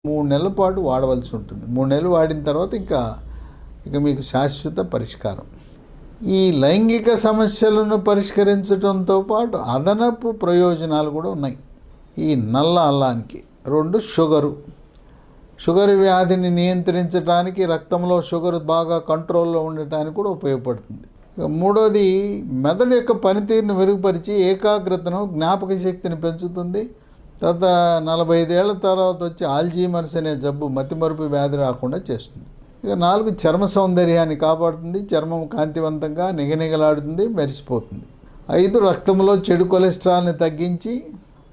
3 నెలల పాటు వాడవలసి ఉంటుంది. 3 నెలలు వాడిన తర్వాత ఇక మీకు శాశ్వత పరిష్కారం. ఈ లైంగిక సమస్యలను పరిష్కరించడంతో పాటు అదనపు ప్రయోజనాలు కూడా ఉన్నాయి ఈ నల్ల అల్లానికి. 2 షుగర్ వ్యాధిని నియంత్రించడానికి, రక్తంలో షుగర్ బాగా కంట్రోల్లో ఉండటానికి కూడా ఉపయోగపడుతుంది. 3వది మెదడు యొక్క పనితీరును మెరుగుపరిచి ఏకాగ్రతను, జ్ఞాపక శక్తిని పెంచుతుంది. తర్వాత 45 ఏళ్ల తర్వాత వచ్చి ఆల్జీమర్స్ అనే జబ్బు, మతిమరుపు వ్యాధి రాకుండా చేస్తుంది. 4 చర్మ సౌందర్యాన్ని కాపాడుతుంది. చర్మం కాంతివంతంగా నిగనిగలాడుతుంది, మెరిసిపోతుంది. 5 రక్తంలో చెడు కొలెస్ట్రాల్ని తగ్గించి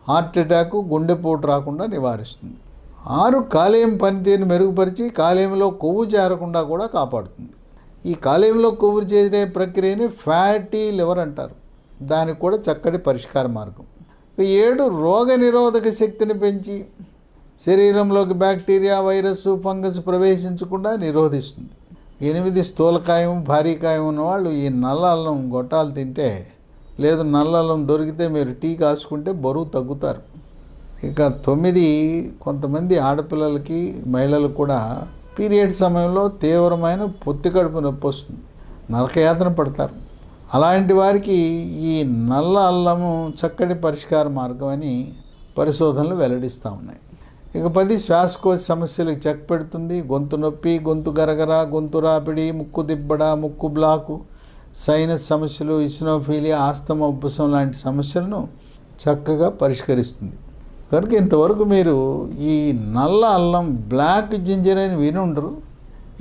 హార్ట్ అటాక్, గుండెపోటు రాకుండా నివారిస్తుంది. 6 కాలేయం పనితీరును మెరుగుపరిచి కాలేయంలో కొవ్వు చేరకుండా కూడా కాపాడుతుంది. ఈ కాలేయంలో కొవ్వు చేరే ప్రక్రియని ఫ్యాటీ లివర్ అంటారు. దానికి కూడా చక్కటి పరిష్కార మార్గం. 7 రోగ నిరోధక శక్తిని పెంచి శరీరంలోకి బ్యాక్టీరియా, వైరస్, ఫంగస్ ప్రవేశించకుండా నిరోధిస్తుంది. 8 స్థూలకాయం, భారీకాయం ఉన్నవాళ్ళు ఈ నల్ల అల్లం గొట్టాలు తింటే, లేదు నల్ల అల్లం దొరికితే మీరు టీ కాసుకుంటే బరువు తగ్గుతారు. 9 కొంతమంది ఆడపిల్లలకి, మహిళలకు కూడా పీరియడ్ సమయంలో తీవ్రమైన పొత్తి కడుపు నొప్పి వస్తుంది, నరకయాతన పడతారు. అలాంటి వారికి ఈ నల్ల అల్లము చక్కటి పరిష్కార మార్గం అని పరిశోధనలు వెల్లడిస్తూ ఉన్నాయి. 10 శ్వాసకోశ సమస్యలకు చెక్ పెడుతుంది. గొంతు నొప్పి, గొంతు గరగర, గొంతు రాపిడి, ముక్కు దిబ్బడ, ముక్కు బ్లాకు, సైనస్ సమస్యలు, ఇసినోఫీలియా, ఆస్తమా, ఉబ్బసం లాంటి సమస్యలను చక్కగా పరిష్కరిస్తుంది. కనుక ఇంతవరకు మీరు ఈ నల్ల అల్లం, బ్లాక్ జింజర్ అని వినుండరు.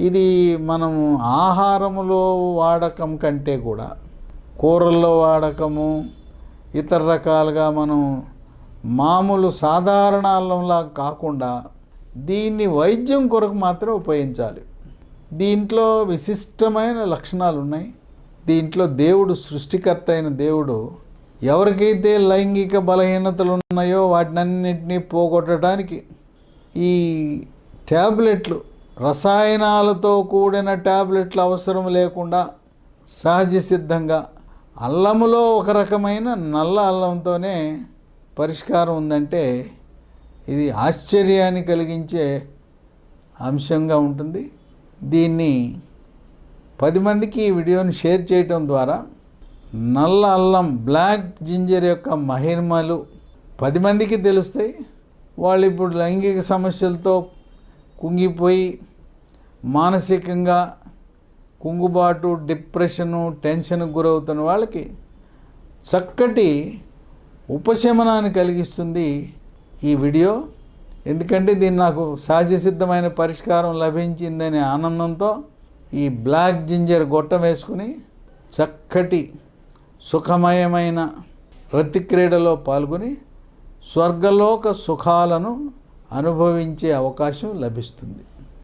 ఇది మనము ఆహారములో వాడకం కంటే కూడా కూరల్లో వాడకము, ఇతర రకాలుగా మనం మామూలు సాధారణ అల్లంలా కాకుండా దీన్ని వైద్యం కొరకు మాత్రం ఉపయోగించాలి. దీంట్లో విశిష్టమైన లక్షణాలు ఉన్నాయి. దీంట్లో దేవుడు, సృష్టికర్త అయిన దేవుడు ఎవరికైతే లైంగిక బలహీనతలు ఉన్నాయో వాటినన్నింటినీ పోగొట్టడానికి ఈ ట్యాబ్లెట్లు, రసాయనాలతో కూడిన ట్యాబ్లెట్లు అవసరం లేకుండా సహజ సిద్ధంగా అల్లములో ఒక రకమైన నల్ల అల్లంతోనే పరిష్కారం ఉందంటే ఇది ఆశ్చర్యాన్ని కలిగించే అంశంగా ఉంటుంది. దీన్ని 10 మందికి ఈ వీడియోని షేర్ చేయటం ద్వారా నల్ల అల్లం, బ్లాక్ జింజర్ యొక్క మహిమలు 10 మందికి తెలుస్తాయి. వాళ్ళు ఇప్పుడు లైంగిక సమస్యలతో కుంగిపోయి మానసికంగా కుంగుబాటు, డిప్రెషను, టెన్షన్కు గురవుతున్న వాళ్ళకి చక్కటి ఉపశమనాన్ని కలిగిస్తుంది ఈ వీడియో. ఎందుకంటే దీన్ని నాకు సహజసిద్ధమైన పరిష్కారం లభించిందనే ఆనందంతో ఈ బ్లాక్ జింజర్ గొట్టం వేసుకుని చక్కటి సుఖమయమైన రతిక్రీడలో పాల్గొని స్వర్గలోక సుఖాలను అనుభవించే అవకాశం లభిస్తుంది.